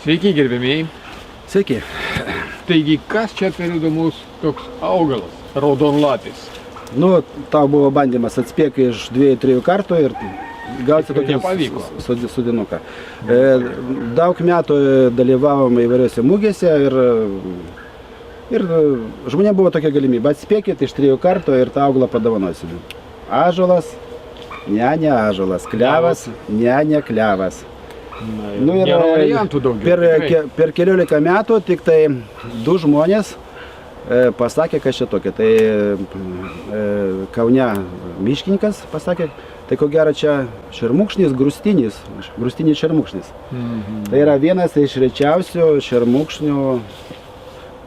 Sveiki, gerbėmiai. Sveiki. Taigi, kas čia per įdomus toks augalas, raudonlapis? Nu, tau buvo bandymas atspėk iš 2-3 kartų ir gauti tokį sodinuką. Daug metų dalyvavom įvairiose mūgėse ir žmonėm buvo tokia galimybė. Atspėkit iš 3 kartų ir tą augalą padovanosim. Ąžuolas, ne ąžuolas, klevas, ne klevas. Nu, ir per keliolika metų tik tai 2 žmonės pasakė, kas čia tokia. Tai Kaune miškininkas pasakė, tai ko gero čia šermukšnis, grūstinis šermukšnis. Tai yra vienas iš rečiausių šermukšnių,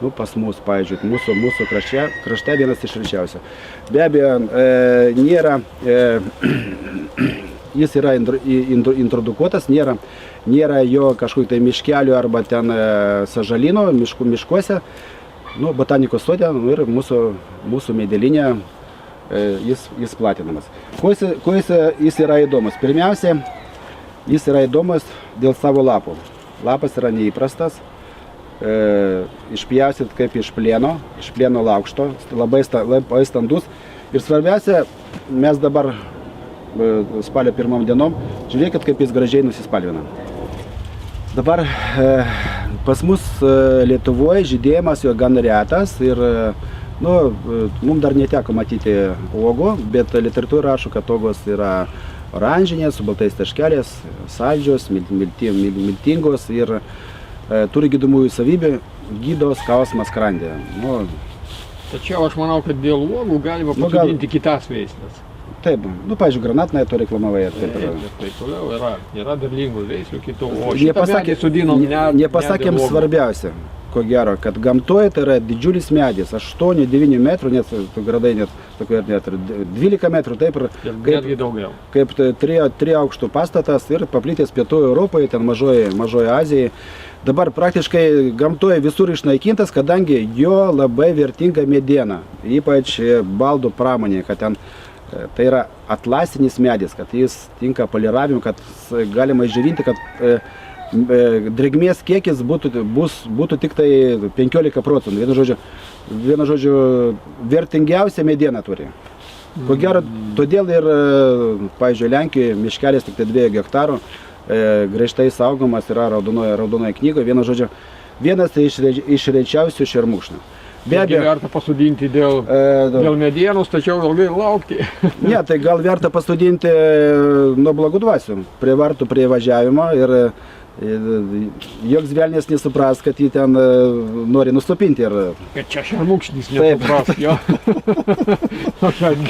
nu, pas mus, pavyzdžiui, mūsų krašte vienas iš rečiausių. Be abejo, nėra, jis yra introdukuotas, nėra jo kažkokių tai miškelių arba ten sąžalynų, miškuose, nu, botanikos sode, nu, ir mūsų medelyne jis platinamas. Kuo jis yra įdomus? Pirmiausia, jis yra įdomus dėl savo lapų. Lapas yra neįprastas, išpjausit kaip iš plieno laukšto, labai standus. Ir svarbiausia, mes dabar spalio 1 dienom, žiūrėkit, kaip jis gražiai nusispalvina. Dabar pas mus Lietuvoje žydėjimas jo gan retas ir mums dar neteko matyti uogų, bet literatūra rašo, kad uogos yra oranžinės, su baltais taškeliais, saldžios, miltingos ir turi gydomųjų savybių, gydo skausmą skrandyje. Tačiau aš manau, kad dėl uogų galima pasodinti kitas veislės. Taip, nu, pavyzdžiui, granatnai tu reklamavai ir taip. Taip toliau yra derlingų veislių kitų, o šitą medį sudinom nepasakėm svarbiausia, ko gero, kad gamtoje tai yra didžiulis medis, 8-9 metrų, net gradai net 12 metrų, taip ir kaip 3 aukštų pastatas ir paplitęs Pietų Europoje, ten mažoje Azijoje. Dabar praktiškai gamtoje visur išnaikintas, kadangi jo labai vertinga mediena, ypač baldų pramonėje, kad ten tai yra atlasinis medis, kad jis tinka poliravimui, kad galima išdžiovinti, kad drėgmės kiekis būtų tik tai 15%. Vienu žodžiu, vertingiausia mediena turi. Ko gero, todėl ir, pavyzdžiui, Lenkijoje miškelis tik tai 2 hektarų, griežtai saugomas yra raudonoje knygoje. Vienu žodžiu, vienas iš rečiausių šermukšnių. Be abejo, verta pasodinti dėl medienos, tačiau ilgai laukti. Ne, tai gal verta pasodinti nuo blogų dvasių, prie vartų, prie važiavimo ir joks velnės nesupras, kad jį ten nori nustopinti. Kad čia šermukšnis nesupras, jo.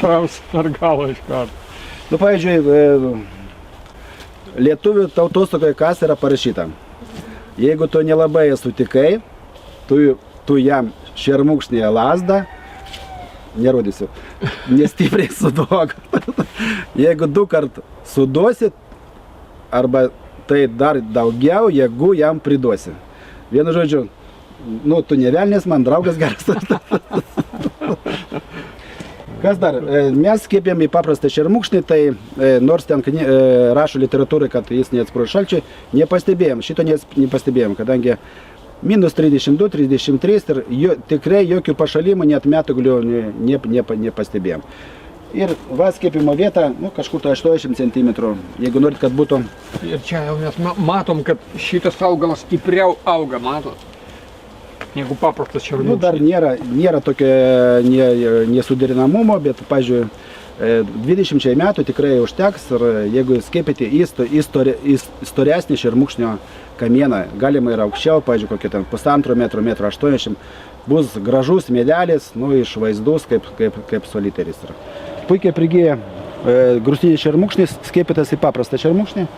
Gaus ar galo iš karto. Nu, pavyzdžiui, lietuvių tautosakoje kas yra parašyta. Jeigu tu nelabai sutikai, tu jam šermukšnyje lazdą, nerodysiu, nestipriai suduok. Jeigu 2 kart suduosit, arba tai dar daugiau, jeigu jam priduosi. Vienu žodžiu, nu, tu ne velnės, man draugas geras. Kas dar? Mes skėpėm į paprastą šermukšnį, tai nors ten rašo literatūrai, kad jis neatsparuoja šalčiui, nepastebėjom, šito nepastebėjom, kadangi minus 32, 33 ir tikrai jokių pašalimų, net metuglių nepastebėjom. Ir va skėpimo vieta, nu, kažkur tai 80 cm, jeigu norit, kad būtų. Ir čia jau mes matom, kad šitas augalas stipriau auga, matot, negu paprastas šermukšnis. Nu, dar nėra tokio nesuderinamumo, bet, pavyzdžiui, 20 metų tikrai užteks ir jeigu skėpėte į storesnį šermukšnio kamieną, galima ir aukščiau, pavyzdžiui, kokie ten 1,5 metro, 1,80 m, bus gražus medelis, nu, išvaizdus kaip soliteris. Puikiai prigyja grūstinis šermukšnis, skėpėtas į paprastą šermukšnį,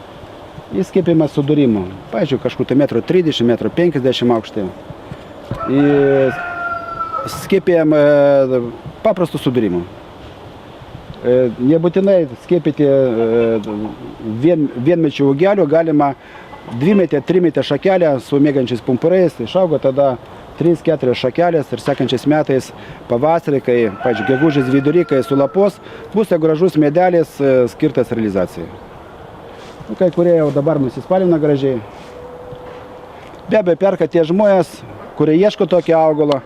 jis skėpimas su dūrimu, pavyzdžiui, kažkur 1,30 m, 1,50 m aukštį. Skėpėjam paprastų su dūrimu. Nebūtinai skėpyti vienmečių ūgelių, galima 2-3 šakelę su mėgančiais pumpurais, išaugo tada 3-4 šakelės ir sekančiais metais pavasarį, kai, pavyzdžiui, gegužės vidury, kai sulapos, bus gražus medelis skirtas realizacijai. Kai kurie jau dabar nusispalvina gražiai. Be abejo, perka tie žmonės, kurie ieško tokio augalo,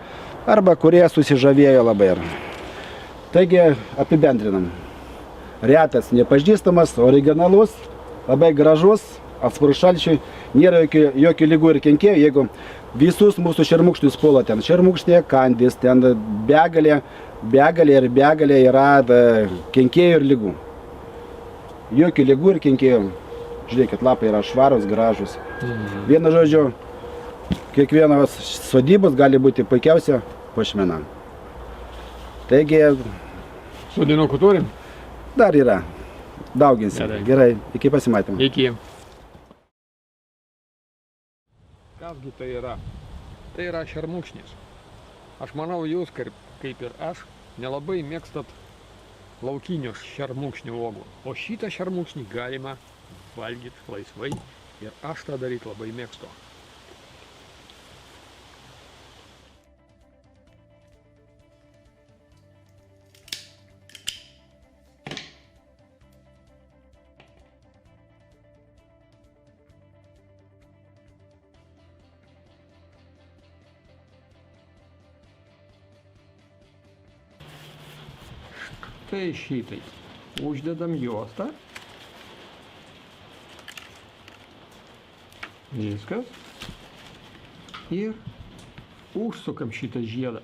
arba kurie susižavėjo labai. Taigi apibendrinam. Retas, nepažįstamas, originalus, labai gražus, atsparus šalčiui, nėra jokių lygų ir kenkėjų, jeigu visus mūsų šermukšnius puola ten šermukšnė, kandis, ten begalė yra kenkėjų ir lygų. Jokių lygų ir kenkėjų. Žiūrėkit, lapai yra švarus, gražus. Vienu žodžiu, kiekvienos sodybos gali būti puikiausia puošmena. Taigi... Sodinukų turim? Dar yra. Dauginsim. Gerai, iki pasimatymų. Iki. Kasgi tai yra? Tai yra šermukšnis. Aš manau, jūs, kaip ir aš, nelabai mėgstat laukinių šermukšnių uogų. O šitą šermukšnį galima valgyti laisvai ir aš tą daryti labai mėgstu. Tai šitai. Uždedam juostą. Viskas. Ir užsukam šitą žiedą.